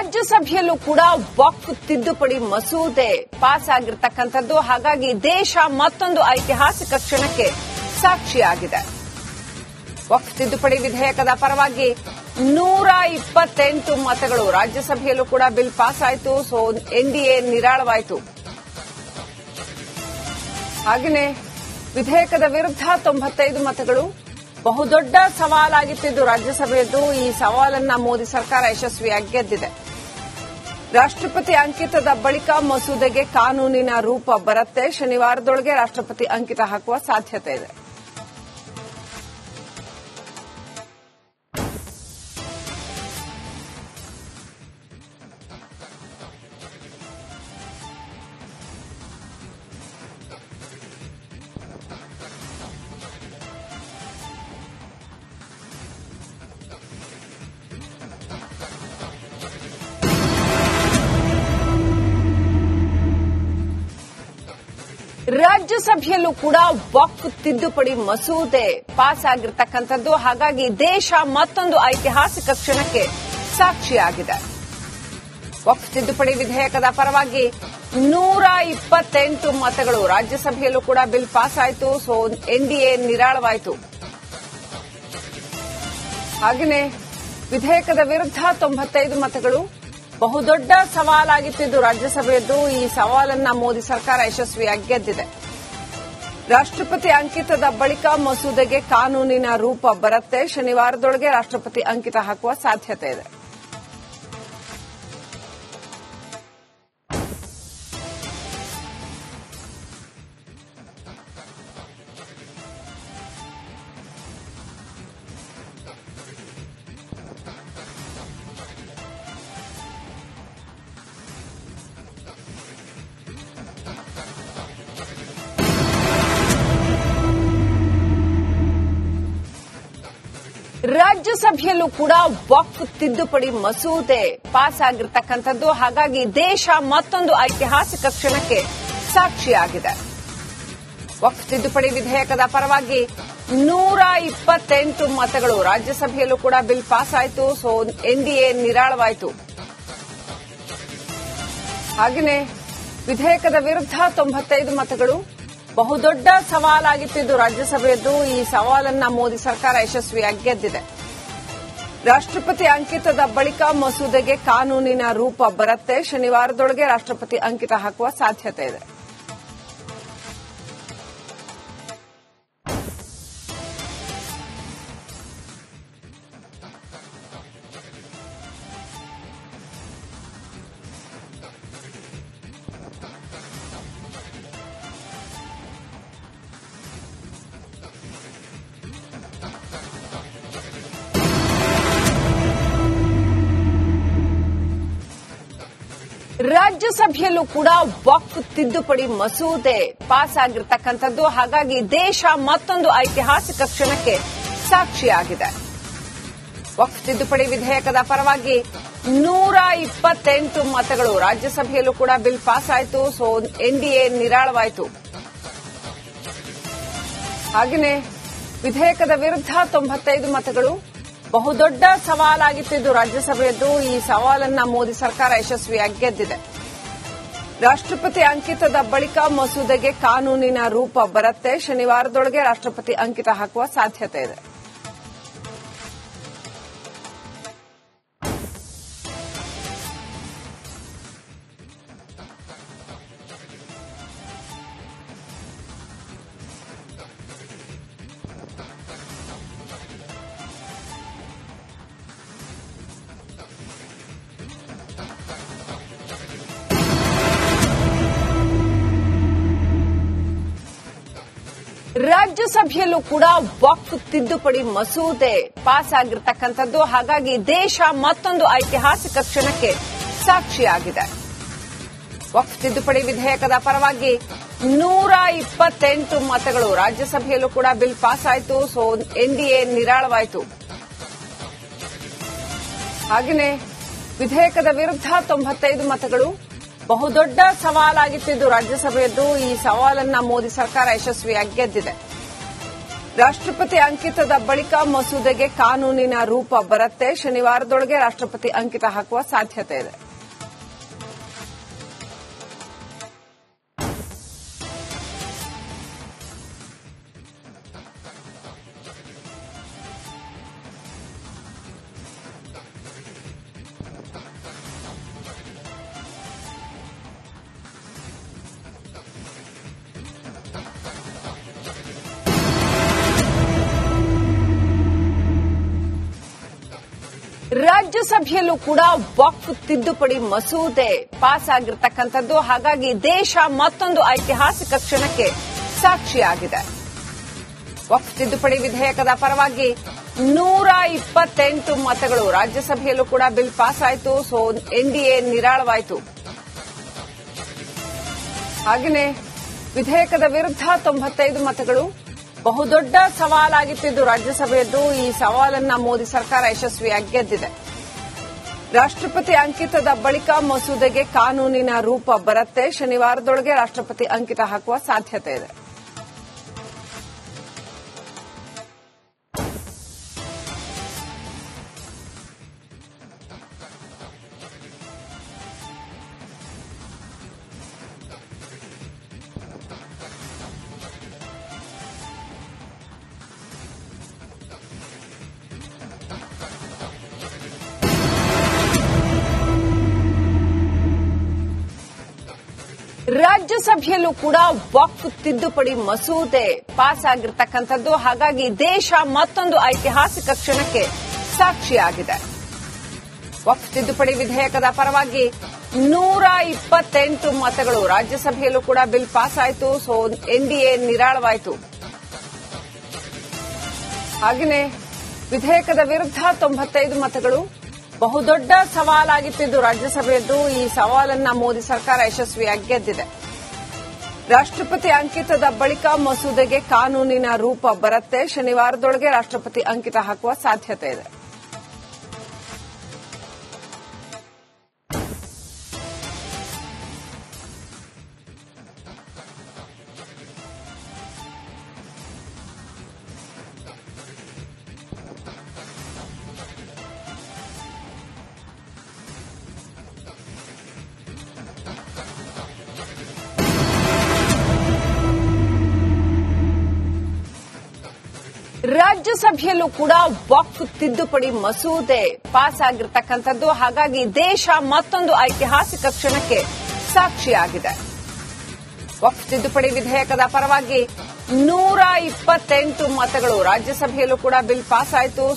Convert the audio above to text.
ರಾಜ್ಯಸಭೆಯಲ್ಲೂ ಕೂಡ ವಕ್ಫ್ ತಿದ್ದುಪಡಿ ಮಸೂದೆ ಪಾಸ್ ಆಗಿರತಕ್ಕಂಥದ್ದು. ಹಾಗಾಗಿ ದೇಶ ಮತ್ತೊಂದು ಐತಿಹಾಸಿಕ ಕ್ಷಣಕ್ಕೆ ಸಾಕ್ಷಿಯಾಗಿದೆ. ವಕ್ಫ್ ತಿದ್ದುಪಡಿ ವಿಧೇಯಕದ ಪರವಾಗಿ 128 ಮತಗಳು. ರಾಜ್ಯಸಭೆಯಲ್ಲೂ ಕೂಡ ಬಿಲ್ ಪಾಸ್ ಆಯಿತು. ಸೊ ಎನ್ಡಿಎ ನಿರಾಳವಾಯಿತು. ಹಾಗೆಯೇ ವಿಧೇಯಕದ ವಿರುದ್ಧ 95 ಮತಗಳು. ಬಹುದೊಡ್ಡ ಸವಾಲಾಗಿತ್ತು ರಾಜ್ಯಸಭೆಯದ್ದು. ಈ ಸವಾಲನ್ನ ಮೋದಿ ಸರ್ಕಾರ ಯಶಸ್ವಿಯಾಗಿ ಗೆದ್ದಿದೆ. ರಾಷ್ಟ್ರಪತಿ ಅಂಕಿತದ ಬಳಿಕ ಮಸೂದೆಗೆ ಕಾನೂನಿನ ರೂಪ ಬರುತ್ತೆ. ಶನಿವಾರದೊಳಗೆ ರಾಷ್ಟ್ರಪತಿ ಅಂಕಿತ ಹಾಕುವ ಸಾಧ್ಯತೆ ಇದೆ. ರಾಜ್ಯಸಭೆಯಲ್ಲೂ ಕೂಡ ವಕ್ಫ್ ತಿದ್ದುಪಡಿ ಮಸೂದೆ ಪಾಸ್ ಆಗಿರತಕ್ಕಂಥದ್ದು. ಹಾಗಾಗಿ ದೇಶ ಮತ್ತೊಂದು ಐತಿಹಾಸಿಕ ಕ್ಷಣಕ್ಕೆ ಸಾಕ್ಷಿಯಾಗಿದೆ. ವಕ್ಫ್ ತಿದ್ದುಪಡಿ ವಿಧೇಯಕದ ಪರವಾಗಿ 128 ಮತಗಳು. ರಾಜ್ಯಸಭೆಯಲ್ಲೂ ಕೂಡ ಬಿಲ್ ಪಾಸ್ ಆಯಿತು. ಸೊ ಎನ್ಡಿಎ ನಿರಾಳವಾಯಿತು. ಹಾಗೆಯೇ ವಿಧೇಯಕದ ವಿರುದ್ಧ 95 ಮತಗಳು. ಬಹುದೊಡ್ಡ ಸವಾಲಾಗಿತ್ತು ರಾಜ್ಯಸಭೆಯದ್ದು. ಈ ಸವಾಲನ್ನ ಮೋದಿ ಸರ್ಕಾರ ಯಶಸ್ವಿಯಾಗಿ ಗೆದ್ದಿದೆ. ರಾಷ್ಟ್ರಪತಿ ಅಂಕಿತದ ಬಳಿಕ ಮಸೂದೆಗೆ ಕಾನೂನಿನ ರೂಪ ಬರುತ್ತೆ. ಶನಿವಾರದೊಳಗೆ ರಾಷ್ಟ್ರಪತಿ ಅಂಕಿತ ಹಾಕುವ ಸಾಧ್ಯತೆ ಇದೆ. ರಾಜ್ಯಸಭೆಯಲ್ಲೂ ಕೂಡ ವಕ್ಫ್ ತಿದ್ದುಪಡಿ ಮಸೂದೆ ಪಾಸ್ ಆಗಿರತಕ್ಕಂಥದ್ದು. ಹಾಗಾಗಿ ದೇಶ ಮತ್ತೊಂದು ಐತಿಹಾಸಿಕ ಕ್ಷಣಕ್ಕೆ ಸಾಕ್ಷಿಯಾಗಿದೆ. ವಕ್ಫ್ ತಿದ್ದುಪಡಿ ವಿಧೇಯಕದ ಪರವಾಗಿ 128 ಮತಗಳು. ರಾಜ್ಯಸಭೆಯಲ್ಲೂ ಕೂಡ ಬಿಲ್ ಪಾಸ್ ಆಯಿತು. ಸೊ ಎನ್ಡಿಎ ನಿರಾಳವಾಯಿತು. ಹಾಗೆಯೇ ವಿಧೇಯಕದ ವಿರುದ್ಧ 95 ಮತಗಳು. ಬಹುದೊಡ್ಡ ಸವಾಲಾಗಿತ್ತು ರಾಜ್ಯಸಭೆಯದ್ದು. ಈ ಸವಾಲನ್ನ ಮೋದಿ ಸರ್ಕಾರ ಯಶಸ್ವಿಯಾಗಿ ಗೆದ್ದಿದೆ. ರಾಷ್ಟ್ರಪತಿ ಅಂಕಿತದ ಬಳಿಕ ಮಸೂದೆಗೆ ಕಾನೂನಿನ ರೂಪ ಬರುತ್ತೆ. ಶನಿವಾರದೊಳಗೆ ರಾಷ್ಟ್ರಪತಿ ಅಂಕಿತ ಹಾಕುವ ಸಾಧ್ಯತೆ ಇದೆ. ರಾಜ್ಯಸಭೆಯಲ್ಲೂ ಕೂಡ ವಕ್ಫ್ ತಿದ್ದುಪಡಿ ಮಸೂದೆ ಪಾಸ್ ಆಗಿರತಕ್ಕಂಥದ್ದು. ಹಾಗಾಗಿ ದೇಶ ಮತ್ತೊಂದು ಐತಿಹಾಸಿಕ ಕ್ಷಣಕ್ಕೆ ಸಾಕ್ಷಿಯಾಗಿದೆ. ವಕ್ಫ್ ತಿದ್ದುಪಡಿ ವಿಧೇಯಕದ ಪರವಾಗಿ 128 ಮತಗಳು. ರಾಜ್ಯಸಭೆಯಲ್ಲೂ ಕೂಡ ಬಿಲ್ ಪಾಸ್ ಆಯಿತು. ಸೊ ಎನ್ಡಿಎ ನಿರಾಳವಾಯಿತು. ಹಾಗೆಯೇ ವಿಧೇಯಕದ ವಿರುದ್ಧ 95 ಮತಗಳು. ಬಹುದೊಡ್ಡ ಸವಾಲಾಗಿತ್ತು ರಾಜ್ಯಸಭೆಯದ್ದು. ಈ ಸವಾಲನ್ನ ಮೋದಿ ಸರ್ಕಾರ ಯಶಸ್ವಿಯಾಗಿ ಗೆದ್ದಿದೆ. ರಾಷ್ಟ್ರಪತಿ ಅಂಕಿತದ ಬಳಿಕ ಮಸೂದೆಗೆ ಕಾನೂನಿನ ರೂಪ ಬರುತ್ತೆ. ಶನಿವಾರದೊಳಗೆ ರಾಷ್ಟ್ರಪತಿ ಅಂಕಿತ ಹಾಕುವ ಸಾಧ್ಯತೆ ಇದೆ. ರಾಜ್ಯಸಭೆಯಲ್ಲೂ ಕೂಡ ವಕ್ಫ್ ತಿದ್ದುಪಡಿ ಮಸೂದೆ ಪಾಸ್ ಆಗಿರತಕ್ಕಂಥದ್ದು. ಹಾಗಾಗಿ ದೇಶ ಮತ್ತೊಂದು ಐತಿಹಾಸಿಕ ಕ್ಷಣಕ್ಕೆ ಸಾಕ್ಷಿಯಾಗಿದೆ. ವಕ್ಫ್ ತಿದ್ದುಪಡಿ ವಿಧೇಯಕದ ಪರವಾಗಿ 128 ಮತಗಳು. ರಾಜ್ಯಸಭೆಯಲ್ಲೂ ಕೂಡ ಬಿಲ್ ಪಾಸ್ ಆಯಿತು. ಸೊ ಎನ್ಡಿಎ ನಿರಾಳವಾಯಿತು. ಹಾಗೆಯೇ ವಿಧೇಯಕದ ವಿರುದ್ಧ 95 ಮತಗಳು. ಬಹುದೊಡ್ಡ ಸವಾಲಾಗಿತ್ತು ರಾಜ್ಯಸಭೆಯದ್ದು. ಈ ಸವಾಲನ್ನ ಮೋದಿ ಸರ್ಕಾರ ಯಶಸ್ವಿಯಾಗಿ ಗೆದ್ದಿದೆ. ರಾಷ್ಟ್ರಪತಿ ಅಂಕಿತದ ಬಳಿಕ ಮಸೂದೆಗೆ ಕಾನೂನಿನ ರೂಪ ಬರುತ್ತೆ. ಶನಿವಾರದೊಳಗೆ ರಾಷ್ಟ್ರಪತಿ ಅಂಕಿತ ಹಾಕುವ ಸಾಧ್ಯತೆ ಇದೆ. ರಾಜ್ಯಸಭೆಯಲ್ಲೂ ಕೂಡ ವಕ್ಫ್ ತಿದ್ದುಪಡಿ ಮಸೂದೆ ಪಾಸ್ ಆಗಿರತಕ್ಕಂಥದ್ದು. ಹಾಗಾಗಿ ದೇಶ ಮತ್ತೊಂದು ಐತಿಹಾಸಿಕ ಕ್ಷಣಕ್ಕೆ ಸಾಕ್ಷಿಯಾಗಿದೆ. ವಕ್ಫ್ ತಿದ್ದುಪಡಿ ವಿಧೇಯಕದ ಪರವಾಗಿ 128 ಮತಗಳು. ರಾಜ್ಯಸಭೆಯಲ್ಲೂ ಕೂಡ ಬಿಲ್ ಪಾಸ್ ಆಯಿತು. ಸೊ ಎನ್ಡಿಎ ನಿರಾಳವಾಯಿತು. ಹಾಗೆಯೇ ವಿಧೇಯಕದ ವಿರುದ್ಧ 95 ಮತಗಳು. ಬಹುದೊಡ್ಡ ಸವಾಲಾಗಿತ್ತು ರಾಜ್ಯಸಭೆಯದ್ದು. ಈ ಸವಾಲನ್ನ ಮೋದಿ ಸರ್ಕಾರ ಯಶಸ್ವಿಯಾಗಿ ಗೆದ್ದಿದೆ. ರಾಷ್ಟ್ರಪತಿ ಅಂಕಿತದ ಬಳಿಕ ಮಸೂದೆಗೆ ಕಾನೂನಿನ ರೂಪ ಬರುತ್ತೆ. ಶನಿವಾರದೊಳಗೆ ರಾಷ್ಟ್ರಪತಿ ಅಂಕಿತ ಹಾಕುವ ಸಾಧ್ಯತೆ ಇದೆ. ರಾಜ್ಯಸಭೆಯಲ್ಲೂ ಕೂಡ ವಕ್ಫ್ ತಿದ್ದುಪಡಿ ಮಸೂದೆ ಪಾಸ್ ಆಗಿರತಕ್ಕಂಥದ್ದು. ಹಾಗಾಗಿ ದೇಶ ಮತ್ತೊಂದು ಐತಿಹಾಸಿಕ ಕ್ಷಣಕ್ಕೆ ಸಾಕ್ಷಿಯಾಗಿದೆ. ವಕ್ಫ್ ತಿದ್ದುಪಡಿ ವಿಧೇಯಕದ ಪರವಾಗಿ 128 ಮತಗಳು. ರಾಜ್ಯಸಭೆಯಲ್ಲೂ ಕೂಡ ಬಿಲ್ ಪಾಸ್ ಆಯಿತು. ಸೊ ಎನ್ಡಿಎ ನಿರಾಳವಾಯಿತು. ಹಾಗೆಯೇ ವಿಧೇಯಕದ ವಿರುದ್ಧ 95 ಮತಗಳು. ಬಹುದೊಡ್ಡ ಸವಾಲಾಗಿತ್ತು ರಾಜ್ಯಸಭೆಯದ್ದು. ಈ ಸವಾಲನ್ನ ಮೋದಿ ಸರ್ಕಾರ ಯಶಸ್ವಿಯಾಗಿ ಗೆದ್ದಿದೆ. ರಾಷ್ಟ್ರಪತಿ ಅಂಕಿತದ ಬಳಿಕ ಮಸೂದೆಗೆ ಕಾನೂನಿನ ರೂಪ ಬರುತ್ತೆ. ಶನಿವಾರದೊಳಗೆ ರಾಷ್ಟ್ರಪತಿ ಅಂಕಿತ ಹಾಕುವ ಸಾಧ್ಯತೆ ಇದೆ. ರಾಜ್ಯಸಭೆಯಲ್ಲೂ ಕೂಡ ವಕ್ಫ್ ತಿದ್ದುಪಡಿ ಮಸೂದೆ ಪಾಸ್ ಆಗಿರತಕ್ಕಂಥದ್ದು. ಹಾಗಾಗಿ ದೇಶ ಮತ್ತೊಂದು ಐತಿಹಾಸಿಕ ಕ್ಷಣಕ್ಕೆ ಸಾಕ್ಷಿಯಾಗಿದೆ. ವಕ್ಫ್ ತಿದ್ದುಪಡಿ ವಿಧೇಯಕದ ಪರವಾಗಿ 128 ಮತಗಳು. ರಾಜ್ಯಸಭೆಯಲ್ಲೂ ಕೂಡ ಬಿಲ್ ಪಾಸ್ ಆಯಿತು.